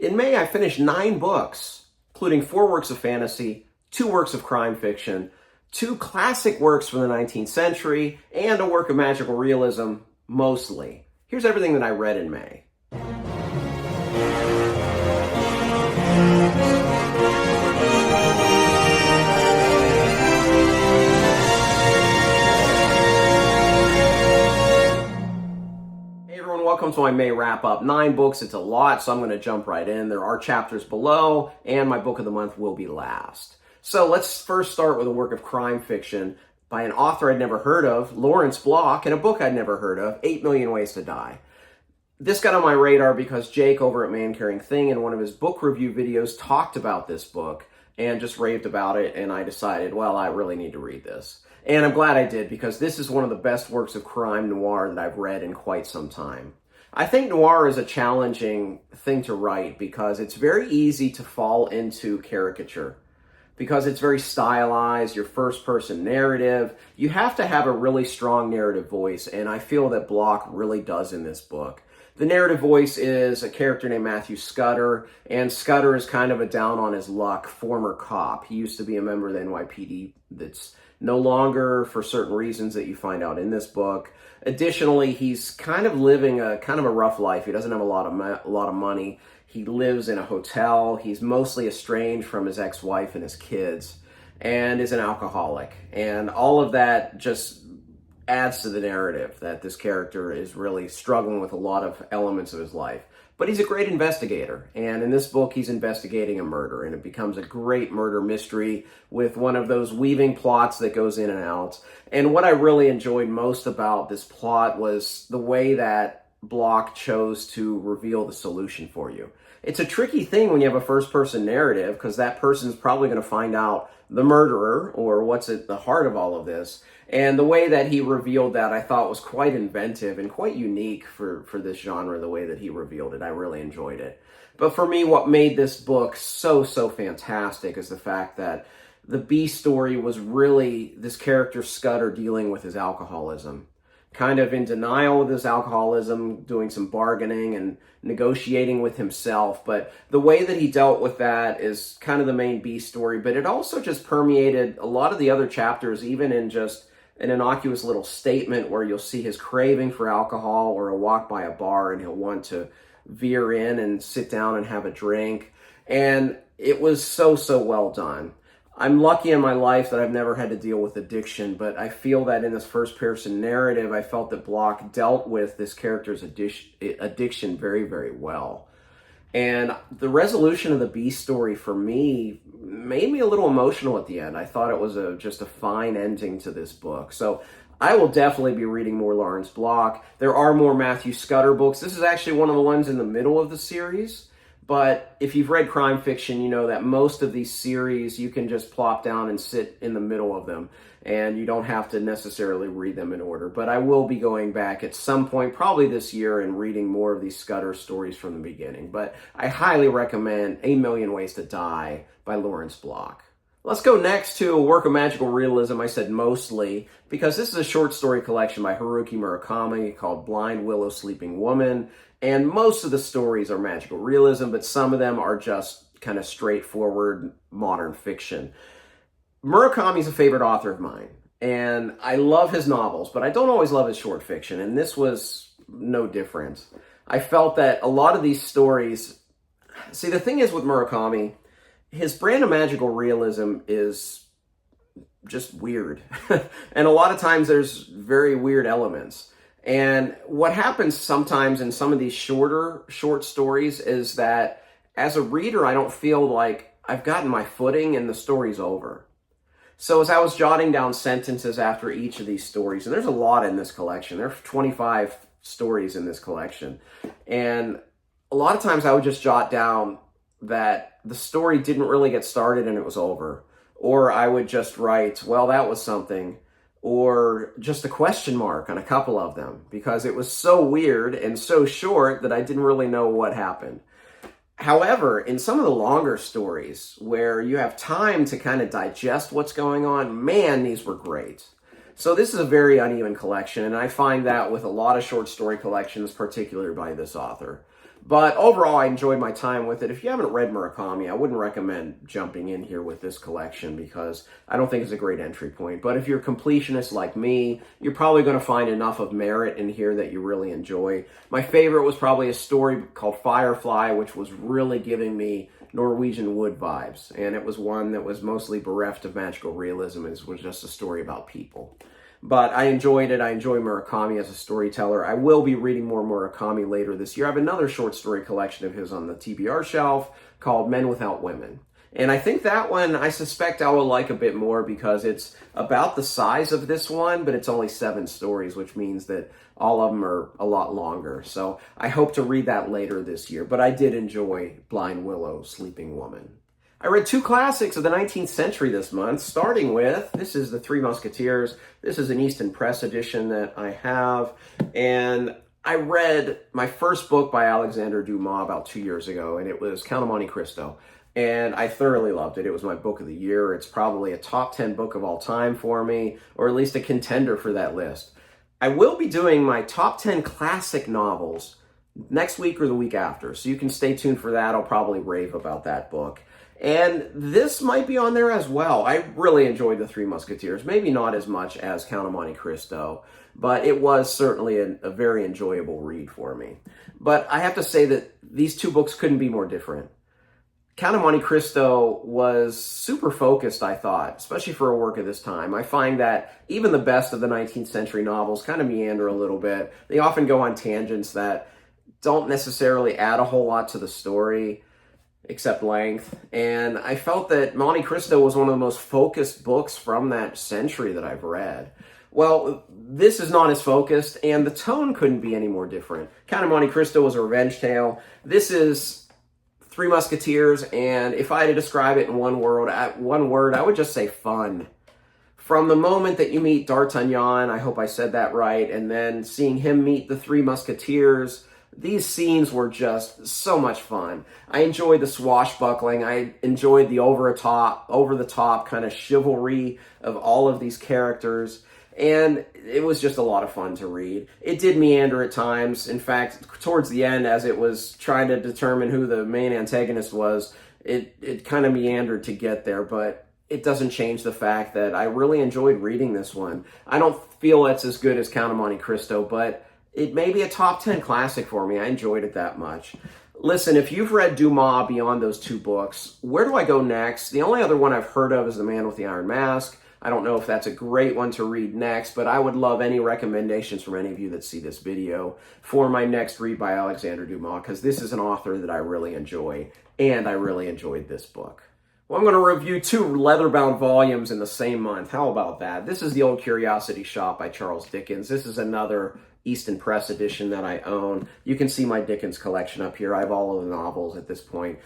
In May, I finished 9 books, including 4 works of fantasy, 2 works of crime fiction, 2 classic works from the 19th century, and a work of magical realism, mostly. Here's everything that I read in May. Welcome to my May wrap-up. 9 books, it's a lot, so I'm going to jump right in. There are chapters below, and my book of the month will be last. So let's first start with a work of crime fiction by an author I'd never heard of, Lawrence Block, and a book I'd never heard of, 8 Million Ways to Die. This got on my radar because Jake over at Man Carrying Thing in one of his book review videos talked about this book and just raved about it, and I decided, well, I really need to read this. And I'm glad I did, because this is one of the best works of crime noir that I've read in quite some time. I think noir is a challenging thing to write because it's very easy to fall into caricature. Because it's very stylized, your first-person narrative. You have to have a really strong narrative voice, and I feel that Block really does in this book. The narrative voice is a character named Matthew Scudder, and Scudder is kind of a down-on-his-luck former cop. He used to be a member of the NYPD that's no longer for certain reasons that you find out in this book. Additionally, he's kind of living a rough life. He doesn't have a lot of money. He lives in a hotel. He's mostly estranged from his ex-wife and his kids, and is an alcoholic. And all of that just adds to the narrative that this character is really struggling with a lot of elements of his life. But he's a great investigator, and in this book he's investigating a murder, and it becomes a great murder mystery with one of those weaving plots that goes in and out. And what I really enjoyed most about this plot was the way that Block chose to reveal the solution for you. It's a tricky thing when you have a first-person narrative, because that person's probably going to find out the murderer, or what's at the heart of all of this. And the way that he revealed that, I thought, was quite inventive and quite unique for this genre, the way that he revealed it. I really enjoyed it. But for me, what made this book so fantastic is the fact that the B story was really this character Scudder dealing with his alcoholism. Kind of in denial of his alcoholism, doing some bargaining and negotiating with himself. But the way that he dealt with that is kind of the main B story. But it also just permeated a lot of the other chapters, even in just an innocuous little statement where you'll see his craving for alcohol, or a walk by a bar and he'll want to veer in and sit down and have a drink. And it was so well done. I'm lucky in my life that I've never had to deal with addiction, but I feel that in this first-person narrative, I felt that Block dealt with this character's addiction very well. And the resolution of the B story, for me, made me a little emotional at the end. I thought it was just a fine ending to this book. So I will definitely be reading more Lawrence Block. There are more Matthew Scudder books. This is actually one of the ones in the middle of the series. But if you've read crime fiction, you know that most of these series, you can just plop down and sit in the middle of them, and you don't have to necessarily read them in order. But I will be going back at some point, probably this year, and reading more of these Scudder stories from the beginning. But I highly recommend 8 Million Ways to Die by Lawrence Block. Let's go next to a work of magical realism. I said mostly, because this is a short story collection by Haruki Murakami called Blind Willow Sleeping Woman. And most of the stories are magical realism, but some of them are just kind of straightforward modern fiction. Murakami's a favorite author of mine, and I love his novels, but I don't always love his short fiction, and this was no different. I felt that a lot of these stories... See, the thing is with Murakami, his brand of magical realism is just weird. And a lot of times there's very weird elements. And what happens sometimes in some of these short stories is that as a reader, I don't feel like I've gotten my footing and the story's over. So as I was jotting down sentences after each of these stories, and there's a lot in this collection, there are 25 stories in this collection, and a lot of times I would just jot down that the story didn't really get started and it was over. Or I would just write, well, that was something. Or just a question mark on a couple of them, because it was so weird and so short that I didn't really know what happened. However, in some of the longer stories where you have time to kind of digest what's going on, man, these were great. So this is a very uneven collection, and I find that with a lot of short story collections, particularly by this author. But overall, I enjoyed my time with it. If you haven't read Murakami, I wouldn't recommend jumping in here with this collection because I don't think it's a great entry point. But if you're a completionist like me, you're probably going to find enough of merit in here that you really enjoy. My favorite was probably a story called Firefly, which was really giving me Norwegian Wood vibes. And it was one that was mostly bereft of magical realism. It was just a story about people. But I enjoyed it. I enjoy Murakami as a storyteller. I will be reading more Murakami later this year. I have another short story collection of his on the TBR shelf called Men Without Women. And I think that one, I suspect I will like a bit more because it's about the size of this one, but it's only 7 stories, which means that all of them are a lot longer. So I hope to read that later this year. But I did enjoy Blind Willow, Sleeping Woman. I read 2 classics of the 19th century this month, starting with, this is The Three Musketeers. This is an Easton Press edition that I have. And I read my first book by Alexander Dumas about 2 years ago, and it was Count of Monte Cristo. And I thoroughly loved it. It was my book of the year. It's probably a top 10 book of all time for me, or at least a contender for that list. I will be doing my top 10 classic novels next week or the week after, so you can stay tuned for that. I'll probably rave about that book. And this might be on there as well. I really enjoyed The Three Musketeers. Maybe not as much as Count of Monte Cristo, but it was certainly a very enjoyable read for me. But I have to say that these 2 books couldn't be more different. Count of Monte Cristo was super focused, I thought, especially for a work of this time. I find that even the best of the 19th century novels kind of meander a little bit. They often go on tangents that don't necessarily add a whole lot to the story, except length. And I felt that Monte Cristo was one of the most focused books from that century that I've read. Well, this is not as focused, and the tone couldn't be any more different. Count of Monte Cristo was a revenge tale. This is Three Musketeers, and if I had to describe it in one word, I would just say fun. From the moment that you meet D'Artagnan, I hope I said that right, and then seeing him meet the Three Musketeers, these scenes were just so much fun. I enjoyed the swashbuckling. I enjoyed the over-the-top kind of chivalry of all of these characters. And it was just a lot of fun to read. It did meander at times. In fact, towards the end, as it was trying to determine who the main antagonist was, it kind of meandered to get there. But it doesn't change the fact that I really enjoyed reading this one. I don't feel it's as good as Count of Monte Cristo, but it may be a top 10 classic for me. I enjoyed it that much. Listen, if you've read Dumas beyond those 2 books, where do I go next? The only other one I've heard of is The Man with the Iron Mask. I don't know if that's a great one to read next, but I would love any recommendations from any of you that see this video for my next read by Alexander Dumas, because this is an author that I really enjoy, and I really enjoyed this book. Well, I'm going to review 2 leather-bound volumes in the same month. How about that? This is The Old Curiosity Shop by Charles Dickens. This is another Easton Press edition that I own. You can see my Dickens collection up here. I have all of the novels at this point.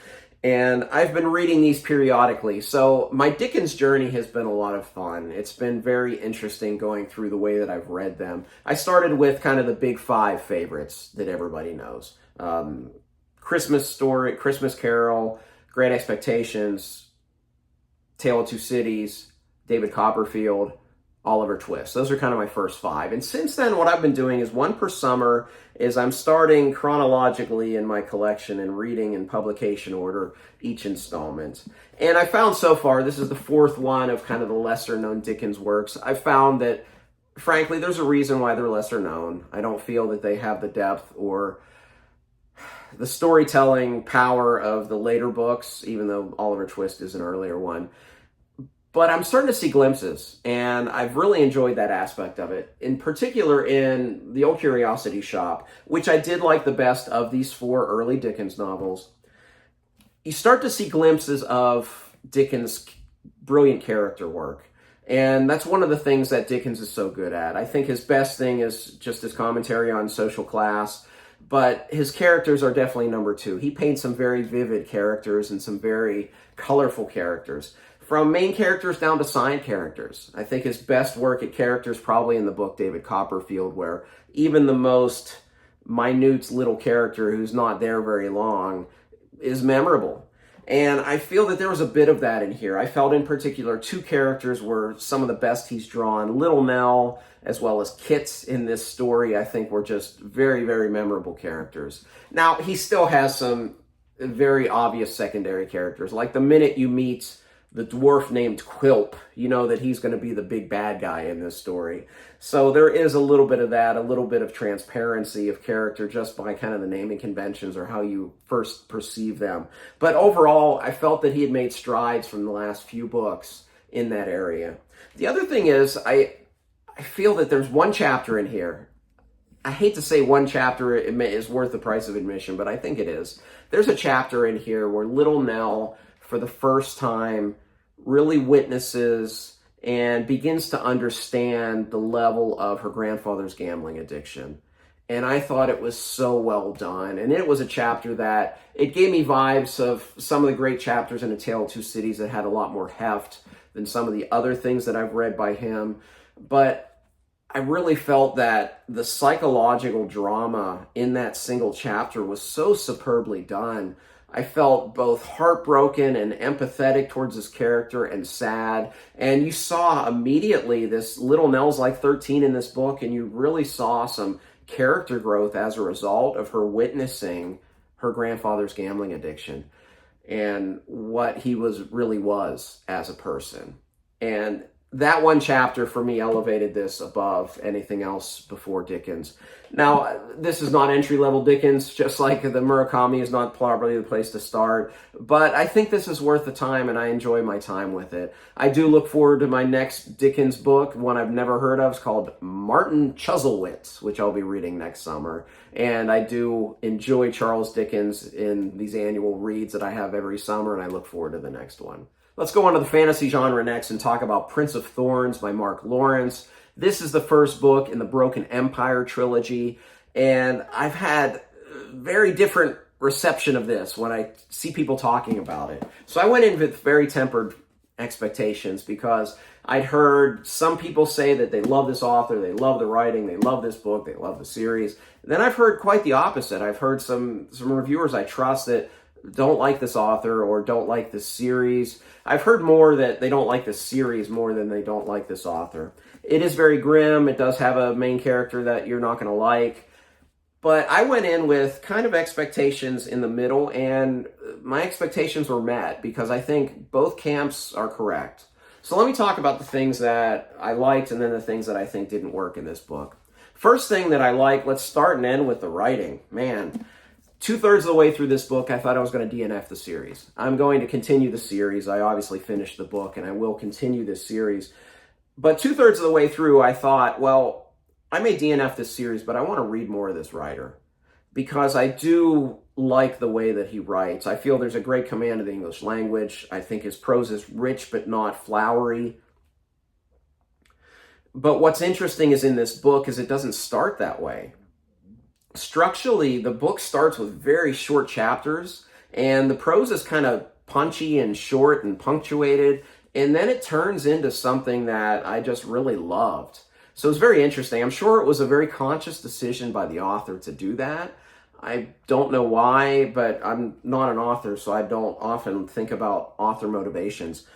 And I've been reading these periodically. So my Dickens journey has been a lot of fun. It's been very interesting going through the way that I've read them. I started with kind of the big 5 favorites that everybody knows. Christmas Story, Christmas Carol, Great Expectations, Tale of Two Cities, David Copperfield, Oliver Twist. Those are kind of my first 5. And since then, what I've been doing is one per summer is I'm starting chronologically in my collection and reading in publication order each installment. And I found so far, this is the 4th one of kind of the lesser known Dickens works. I found that, frankly, there's a reason why they're lesser known. I don't feel that they have the depth or the storytelling power of the later books, even though Oliver Twist is an earlier one. But I'm starting to see glimpses, and I've really enjoyed that aspect of it. In particular, in The Old Curiosity Shop, which I did like the best of these 4 early Dickens novels, you start to see glimpses of Dickens' brilliant character work. And that's one of the things that Dickens is so good at. I think his best thing is just his commentary on social class, but his characters are definitely number 2. He paints some very vivid characters and some very colorful characters. From main characters down to side characters. I think his best work at characters probably in the book David Copperfield, where even the most minute little character who's not there very long is memorable. And I feel that there was a bit of that in here. I felt in particular two characters were some of the best he's drawn. Little Nell, as well as Kit in this story, I think were just very, very memorable characters. Now, he still has some very obvious secondary characters. Like the minute you meet the dwarf named Quilp, you know that he's going to be the big bad guy in this story. So there is a little bit of that, a little bit of transparency of character just by kind of the naming conventions or how you first perceive them. But overall, I felt that he had made strides from the last few books in that area. The other thing is, I feel that there's one chapter in here. I hate to say one chapter is worth the price of admission, but I think it is. There's a chapter in here where little Nell, for the first time, really witnesses and begins to understand the level of her grandfather's gambling addiction. And I thought it was so well done. And it was a chapter that, it gave me vibes of some of the great chapters in A Tale of Two Cities that had a lot more heft than some of the other things that I've read by him. But I really felt that the psychological drama in that single chapter was so superbly done. I felt both heartbroken and empathetic towards his character and sad. And you saw immediately this little Nell's like 13 in this book, and you really saw some character growth as a result of her witnessing her grandfather's gambling addiction and what he really was as a person. And that one chapter for me elevated this above anything else before Dickens. Now, this is not entry-level Dickens, just like the Murakami is not probably the place to start, but I think this is worth the time and I enjoy my time with it. I do look forward to my next Dickens book, one I've never heard of. It's called Martin Chuzzlewit, which I'll be reading next summer. And I do enjoy Charles Dickens in these annual reads that I have every summer, and I look forward to the next one. Let's go on to the fantasy genre next and talk about Prince of Thorns by Mark Lawrence. This is the first book in the Broken Empire trilogy, and I've had very different reception of this when I see people talking about it. So I went in with very tempered expectations because I'd heard some people say that they love this author, they love the writing, they love this book, they love the series. Then I've heard quite the opposite. I've heard some reviewers I trust that don't like this author or don't like this series. I've heard more that they don't like this series more than they don't like this author. It is very grim. It does have a main character that you're not going to like. But I went in with kind of expectations in the middle, and my expectations were met because I think both camps are correct. So let me talk about the things that I liked and then the things that I think didn't work in this book. First thing that I like, let's start and end with the writing. Man, 2/3 of the way through this book, I thought I was going to DNF the series. I'm going to continue the series. I obviously finished the book, and I will continue this series. But 2/3 of the way through, I thought, well, I may DNF this series, but I want to read more of this writer because I do like the way that he writes. I feel there's a great command of the English language. I think his prose is rich but not flowery. But what's interesting is in this book is it doesn't start that way. Structurally, the book starts with very short chapters, and the prose is kind of punchy and short and punctuated, and then it turns into something that I just really loved. So it's very interesting. I'm sure it was a very conscious decision by the author to do that. I don't know why, but I'm not an author, so I don't often think about author motivations.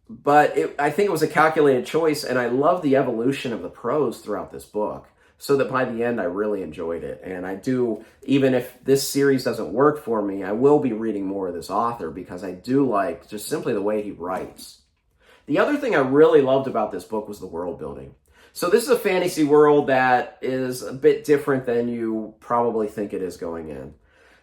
But I think it was a calculated choice, and I love the evolution of the prose throughout this book, so that by the end I really enjoyed it. And I do, even if this series doesn't work for me, I will be reading more of this author because I do like just simply the way he writes. The other thing I really loved about this book was the world building. So this is a fantasy world that is a bit different than you probably think it is going in.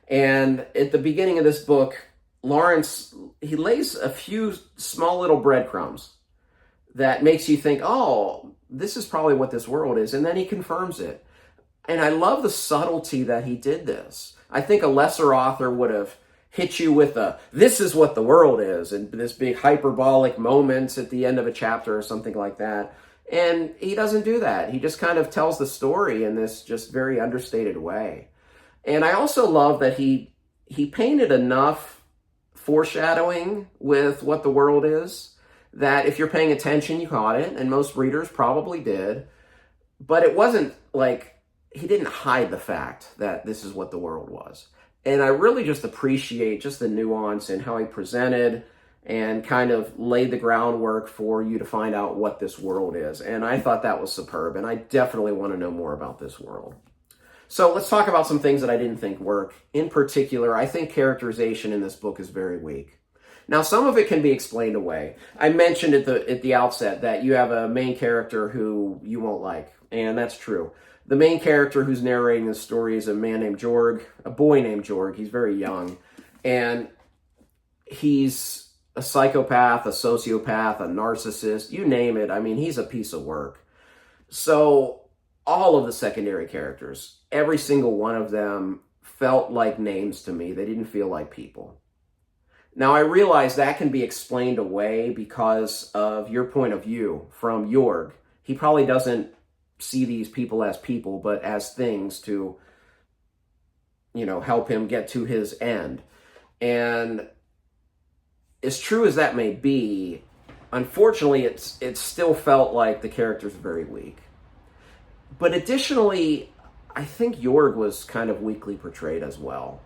And at the beginning of this book, Lawrence, he lays a few small little breadcrumbs that makes you think, oh, this is probably what this world is. And then he confirms it. And I love the subtlety that he did this. I think a lesser author would have hit you with this is what the world is, and this big hyperbolic moments at the end of a chapter or something like that. And he doesn't do that. He just kind of tells the story in this just very understated way. And I also love that he painted enough foreshadowing with what the world is that if you're paying attention, you caught it, and most readers probably did. But it wasn't like he didn't hide the fact that this is what the world was. And I really just appreciate just the nuance in how he presented and kind of laid the groundwork for you to find out what this world is. And I thought that was superb, and I definitely want to know more about this world. So let's talk about some things that I didn't think work. In particular, I think characterization in this book is very weak. Now, some of it can be explained away. I mentioned at the outset that you have a main character who you won't like, and that's true. The main character who's narrating the story is a man named Jorg, a boy named Jorg. He's very young, and he's a psychopath, a sociopath, a narcissist, you name it. I mean, he's a piece of work. So all of the secondary characters, every single one of them felt like names to me. They didn't feel like people. Now, I realize that can be explained away because of your point of view from Jorg. He probably doesn't see these people as people, but as things to, help him get to his end. And as true as that may be, unfortunately, it still felt like the characters are very weak. But additionally, I think Jorg was kind of weakly portrayed as well.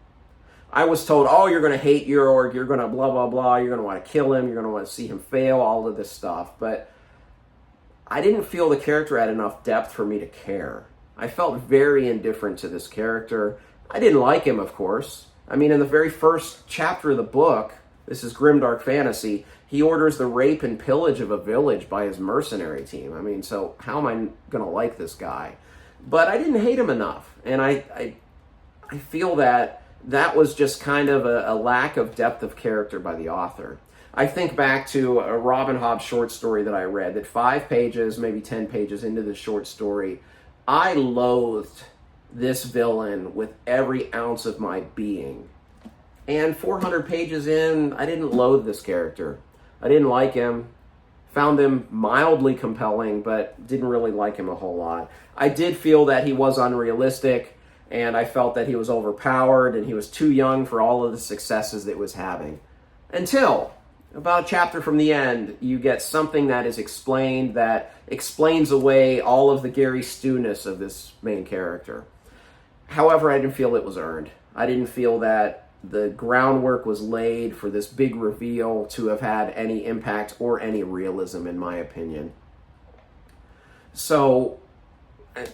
I was told, oh, you're going to hate Jorg, you're going to blah, blah, blah, you're going to want to kill him, you're going to want to see him fail, all of this stuff. But I didn't feel the character had enough depth for me to care. I felt very indifferent to this character. I didn't like him, of course. I mean, in the very first chapter of the book, this is grimdark fantasy, he orders the rape and pillage of a village by his mercenary team. I mean, so how am I going to like this guy? But I didn't hate him enough. And I feel that was just kind of a lack of depth of character by the author. I think back to a Robin Hobb short story that I read, that 5 pages, maybe 10 pages into the short story, I loathed this villain with every ounce of my being. And 400 pages in, I didn't loathe this character. I didn't like him. Found him mildly compelling, but didn't really like him a whole lot. I did feel that he was unrealistic, and I felt that he was overpowered, and he was too young for all of the successes that he was having. Until about a chapter from the end, you get something that is explained that explains away all of the Gary Stu-ness of this main character. However, I didn't feel it was earned. I didn't feel that the groundwork was laid for this big reveal to have had any impact or any realism, in my opinion. So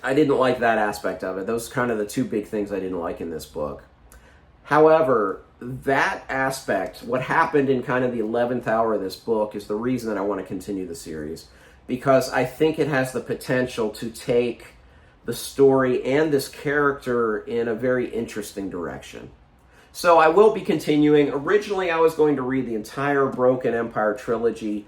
I didn't like that aspect of it. Those are kind of the 2 big things I didn't like in this book. However, that aspect, what happened in kind of the 11th hour of this book, is the reason that I want to continue the series, because I think it has the potential to take the story and this character in a very interesting direction. So I will be continuing. Originally, I was going to read the entire Broken Empire trilogy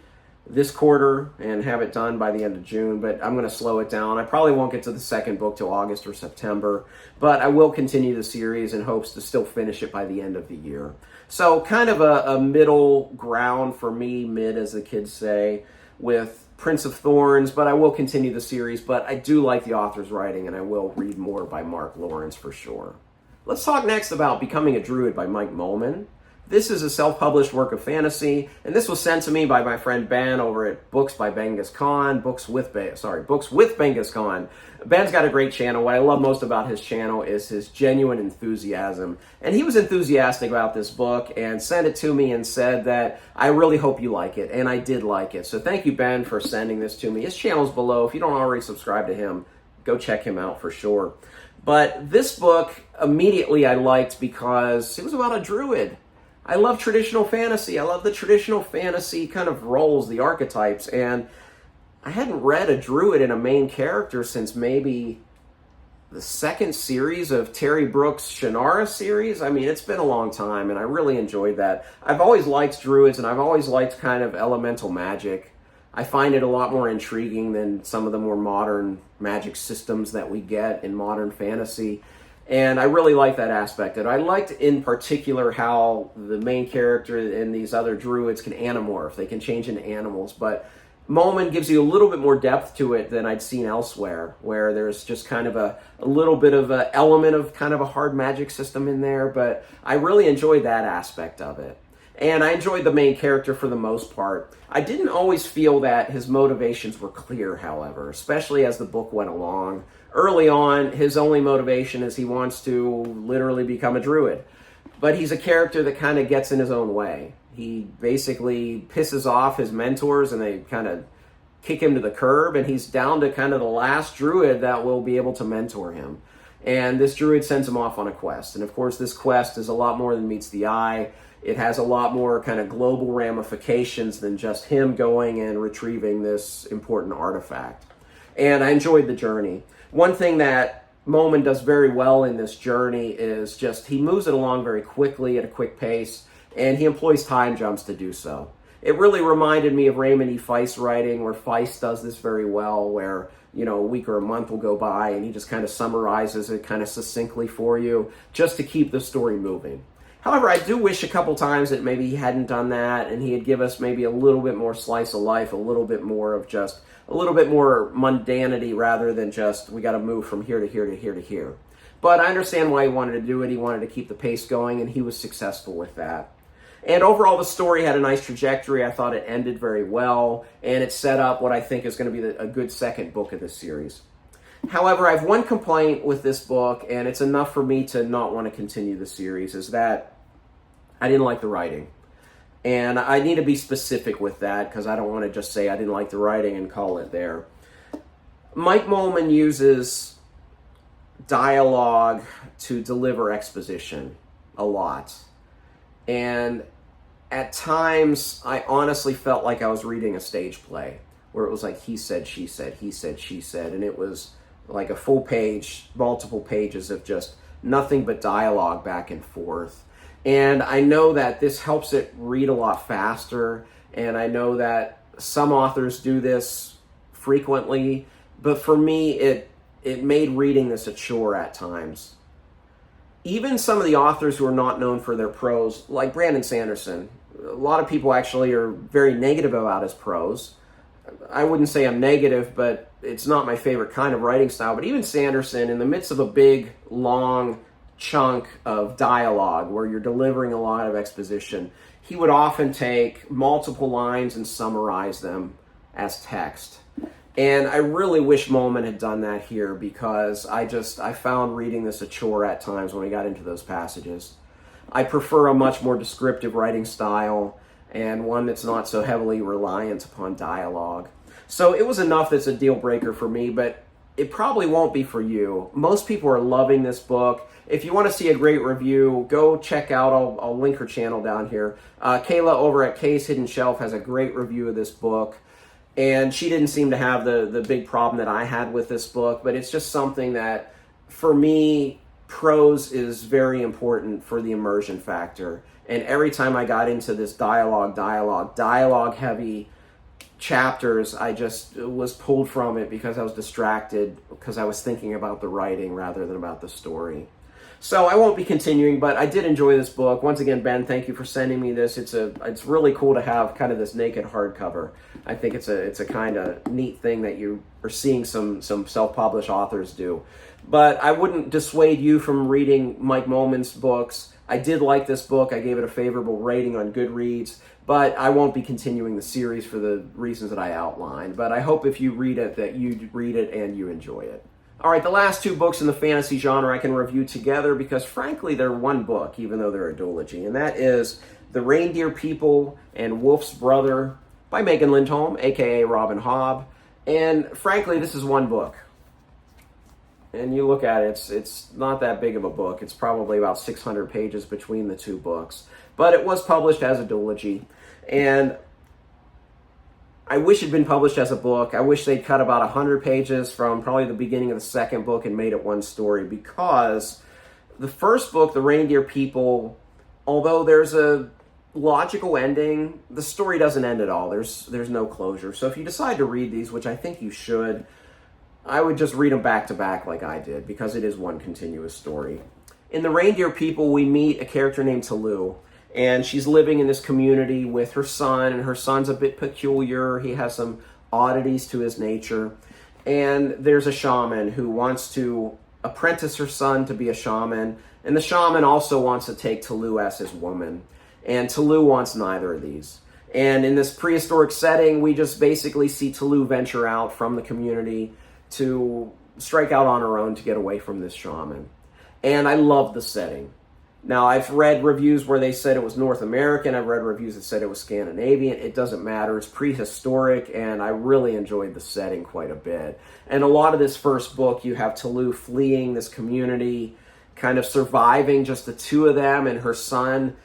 this quarter and have it done by the end of June, but I'm going to slow it down. I probably won't get to the 2nd book till August or September, but I will continue the series in hopes to still finish it by the end of the year. So kind of a middle ground for me, mid as the kids say, with Prince of Thorns, but I will continue the series. But I do like the author's writing, and I will read more by Mark Lawrence for sure. Let's talk next about Becoming a Druid by Mike Molman. This is a self-published work of fantasy, and this was sent to me by my friend Ben over at Books by Benghis Khan, Books with Benghis Khan. Ben's got a great channel. What I love most about his channel is his genuine enthusiasm. And he was enthusiastic about this book and sent it to me and said that, I really hope you like it. And I did like it. So thank you, Ben, for sending this to me. His channel's below. If you don't already subscribe to him, go check him out for sure. But this book, immediately I liked because it was about a druid. I love traditional fantasy. I love the traditional fantasy kind of roles, the archetypes, and I hadn't read a druid in a main character since maybe the 2nd series of Terry Brooks' Shannara series. I mean, it's been a long time, and I really enjoyed that. I've always liked druids, and I've always liked kind of elemental magic. I find it a lot more intriguing than some of the more modern magic systems that we get in modern fantasy. And I really like that aspect. And I liked in particular how the main character and these other druids can animorph. They can change into animals. But Molman gives you a little bit more depth to it than I'd seen elsewhere, where there's just kind of a little bit of an element of kind of a hard magic system in there. But I really enjoyed that aspect of it. And I enjoyed the main character for the most part. I didn't always feel that his motivations were clear, however, especially as the book went along. Early on, his only motivation is he wants to literally become a druid. but he's a character that kind of gets in his own way. He basically pisses off his mentors and they kind of kick him to the curb, and he's down to kind of the last druid that will be able to mentor him. And this druid sends him off on a quest. And of course, this quest is a lot more than meets the eye. It has a lot more kind of global ramifications than just him going and retrieving this important artifact. And I enjoyed the journey. One thing that Moman does very well in this journey is just he moves it along very quickly at a quick pace, and he employs time jumps to do so. It really reminded me of Raymond E. Feist's writing, where Feist does this very well, where, you know, a week or a month will go by and he just kind of summarizes it kind of succinctly for you just to keep the story moving. However, I do wish a couple times that maybe he hadn't done that and he had give us maybe a little bit more slice of life, a little bit more of just a little bit more mundanity rather than just we got to move from here to here to here to here. But I understand why he wanted to do it. He wanted to keep the pace going, and he was successful with that. And overall, the story had a nice trajectory. I thought it ended very well, and it set up what I think is going to be a good second book of this series. However, I have one complaint with this book, and it's enough for me to not want to continue the series, is that I didn't like the writing. And I need to be specific with that, because I don't want to just say I didn't like the writing and call it there. Mike Moman uses dialogue to deliver exposition a lot. And at times, I honestly felt like I was reading a stage play, where it was like he said, she said, he said, she said, and it was like a full page, multiple pages of just nothing but dialogue back and forth. And I know that this helps it read a lot faster, and I know that some authors do this frequently, but for me, it made reading this a chore at times. Even some of the authors who are not known for their prose, like Brandon Sanderson, a lot of people actually are very negative about his prose. I wouldn't say I'm negative, but it's not my favorite kind of writing style. But even Sanderson, in the midst of a big, long chunk of dialogue where you're delivering a lot of exposition, he would often take multiple lines and summarize them as text. And I really wish Moman had done that here, because I found reading this a chore at times when we got into those passages. I prefer a much more descriptive writing style, and one that's not so heavily reliant upon dialogue. So it was enough that's a deal breaker for me, but it probably won't be for you. Most people are loving this book. If you want to see a great review, go check out, I'll link her channel down here. Kayla over at Kay's Hidden Shelf has a great review of this book. And she didn't seem to have the big problem that I had with this book, but it's just something that, for me, prose is very important for the immersion factor. And every time I got into this dialogue-heavy chapters, I just was pulled from it because I was distracted, because I was thinking about the writing rather than about the story. So I won't be continuing, but I did enjoy this book. Once again, Ben, thank you for sending me this. It's really cool to have kind of this naked hardcover. I think it's a kind of neat thing that you are seeing some self-published authors do. But I wouldn't dissuade you from reading Mike Moman's books. I did like this book. I gave it a favorable rating on GOODREADS, but I won't be continuing the series for the reasons that I outlined. But I hope if you read it, that you read it and you enjoy it. All right, the last two books in the fantasy genre I can review together because, frankly, they're one book, even though they're a duology, and that is The Reindeer People and Wolf's Brother by Megan Lindholm, a.k.a. Robin Hobb. And, frankly, this is one book. And you look at it, it's not that big of a book. It's probably about 600 pages between the two books. But it was published as a duology, and I wish it had been published as a book. I wish they'd cut about 100 pages from probably the beginning of the second book and made it one story, because the first book, The Reindeer People, although there's a logical ending, the story doesn't end at all. There's no closure. So if you decide to read these, which I think you should, I would just read them back to back like I did, because it is one continuous story. In The Reindeer People, we meet a character named Talou. And she's living in this community with her son, and her son's a bit peculiar. He has some oddities to his nature. And there's a shaman who wants to apprentice her son to be a shaman, and the shaman also wants to take Talou as his woman. And Talou wants neither of these. And in this prehistoric setting, we just basically see Talou venture out from the community to strike out on her own to get away from this shaman. And I love the setting. Now, I've read reviews where they said it was North American. I've read reviews that said it was Scandinavian. It doesn't matter. It's prehistoric, and I really enjoyed the setting quite a bit. And a lot of this first book, you have Toulouse fleeing this community, kind of surviving, just the two of them, and her son,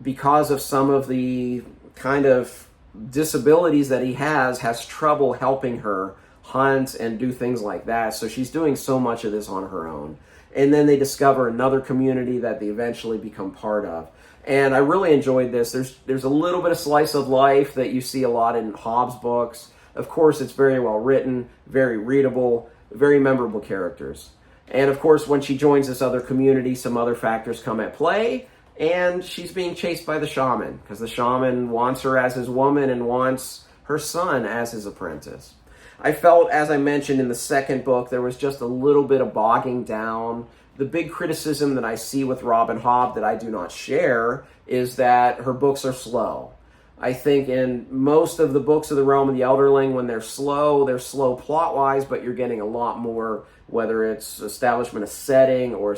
because of some of the kind of disabilities that he has trouble helping her hunt and do things like that. So she's doing so much of this on her own. And then they discover another community that they eventually become part of. And I really enjoyed this. There's a little bit of slice of life that you see a lot in Hobbes' books. Of course, it's very well written, very readable, very memorable characters. And of course, when she joins this other community, some other factors come at play, and she's being chased by the shaman, because the shaman wants her as his woman and wants her son as his apprentice. I felt, as I mentioned in the second book, there was just a little bit of bogging down. The big criticism that I see with Robin Hobb that I do not share is that her books are slow. I think in most of the books of the Realm of the Elderling, when they're slow plot-wise, but you're getting a lot more, whether it's establishment of setting or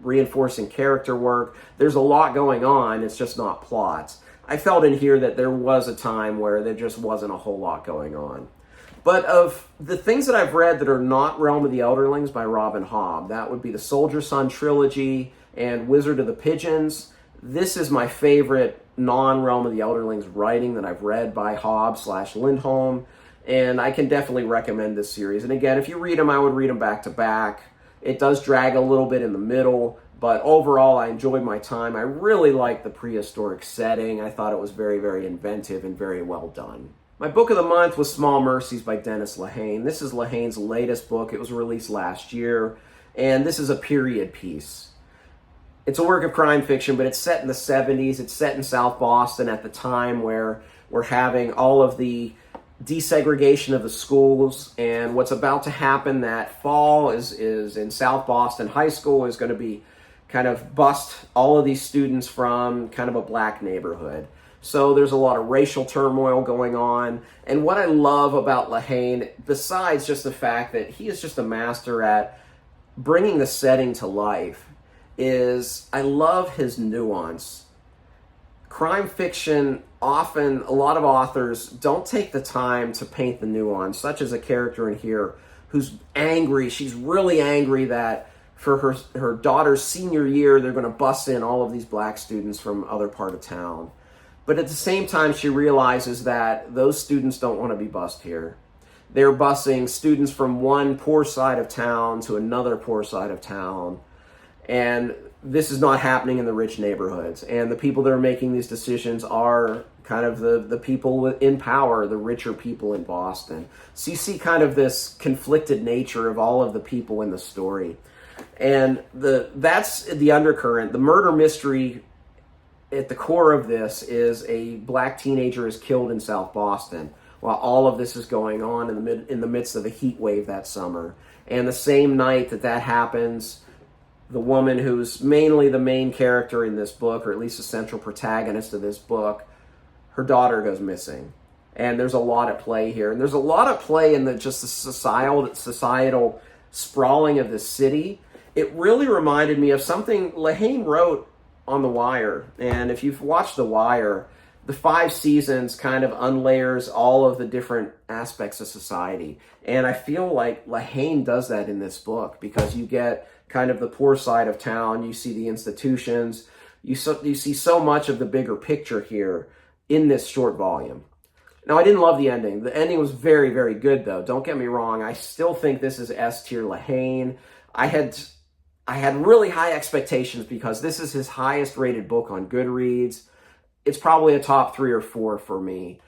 reinforcing character work. There's a lot going on, it's just not plots. I felt in here that there was a time where there just wasn't a whole lot going on. But of the things that I've read that are not Realm of the Elderlings by Robin Hobb, that would be the Soldier Son trilogy and Wizard of the Pigeons. This is my favorite non-Realm of the Elderlings writing that I've read by Hobb/Lindholm, and I can definitely recommend this series. And again, if you read them, I would read them back to back. It does drag a little bit in the middle, but overall, I enjoyed my time. I really liked the prehistoric setting. I thought it was very, very inventive and very well done. My book of the month was Small Mercies by Dennis Lehane. This is Lehane's latest book. It was released last year, and this is a period piece. It's a work of crime fiction, but it's set in the 70s. It's set in South Boston at the time where we're having all of the desegregation of the schools, and what's about to happen that fall is in South Boston High School is going to be kind of bust all of these students from kind of a black neighborhood. So there's a lot of racial turmoil going on. And what I love about Lehane, besides just the fact that he is just a master at bringing the setting to life, is I love his nuance. Crime fiction, often a lot of authors don't take the time to paint the nuance, such as a character in here who's angry. She's really angry that for her daughter's senior year, they're going to bus in all of these black students from other part of town. But at the same time, she realizes that those students don't want to be bused here. They're busing students from one poor side of town to another poor side of town. And this is not happening in the rich neighborhoods. And the people that are making these decisions are kind of the people in power, the richer people in Boston. So you see kind of this conflicted nature of all of the people in the story. And that's the undercurrent. The murder mystery at the core of this is a black teenager is killed in South Boston while all of this is going on in the midst of a heat wave that summer. And the same night that happens, the woman who's mainly the main character in this book, or at least the central protagonist of this book, her daughter goes missing. And there's a lot at play here. And there's a lot at play in the societal sprawling of this city. It really reminded me of something Lehane wrote on The Wire. And if you've watched The Wire, the 5 seasons kind of unlayers all of the different aspects of society. And I feel like Lehane does that in this book, because you get kind of the poor side of town, you see the institutions, you see so much of the bigger picture here in this short volume. Now, I didn't love the ending. The ending was very, very good, though. Don't get me wrong. I still think this is S-tier Lehane. I had really high expectations because this is his highest rated book on GOODREADS. It's probably a top 3 or 4 for me.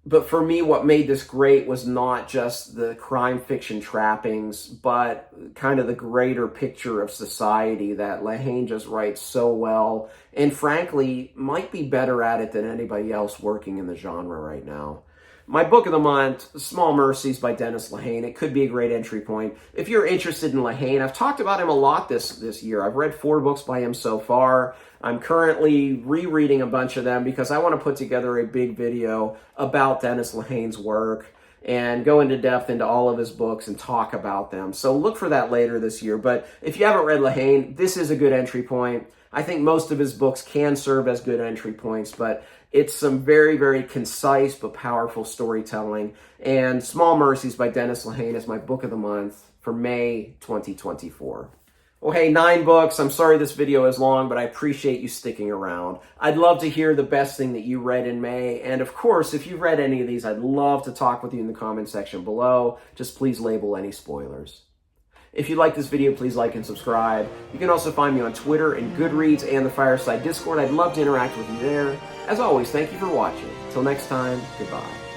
But for me, what made this great was not just the crime fiction trappings, but kind of the greater picture of society that Lehane just writes so well, and frankly, might be better at it than anybody else working in the genre right now. My book of the month, Small Mercies by Dennis Lehane. It could be a great entry point. If you're interested in Lehane, I've talked about him a lot this year. I've read 4 books by him so far. I'm currently rereading a bunch of them because I want to put together a big video about Dennis Lehane's work. and go into depth into all of his books and talk about them. So look for that later this year. But if you haven't read Lehane, this is a good entry point. I think most of his books can serve as good entry points, but it's some very, very concise but powerful storytelling. And Small Mercies by Dennis Lehane is my book of the month for May 2024. Well, hey, 9 books. I'm sorry this video is long, but I appreciate you sticking around. I'd love to hear the best thing that you read in May. And of course, if you've read any of these, I'd love to talk with you in the comment section below. Just please label any spoilers. If you like this video, please like and subscribe. You can also find me on Twitter and Goodreads and the Fireside Discord. I'd love to interact with you there. As always, thank you for watching. Till next time, goodbye.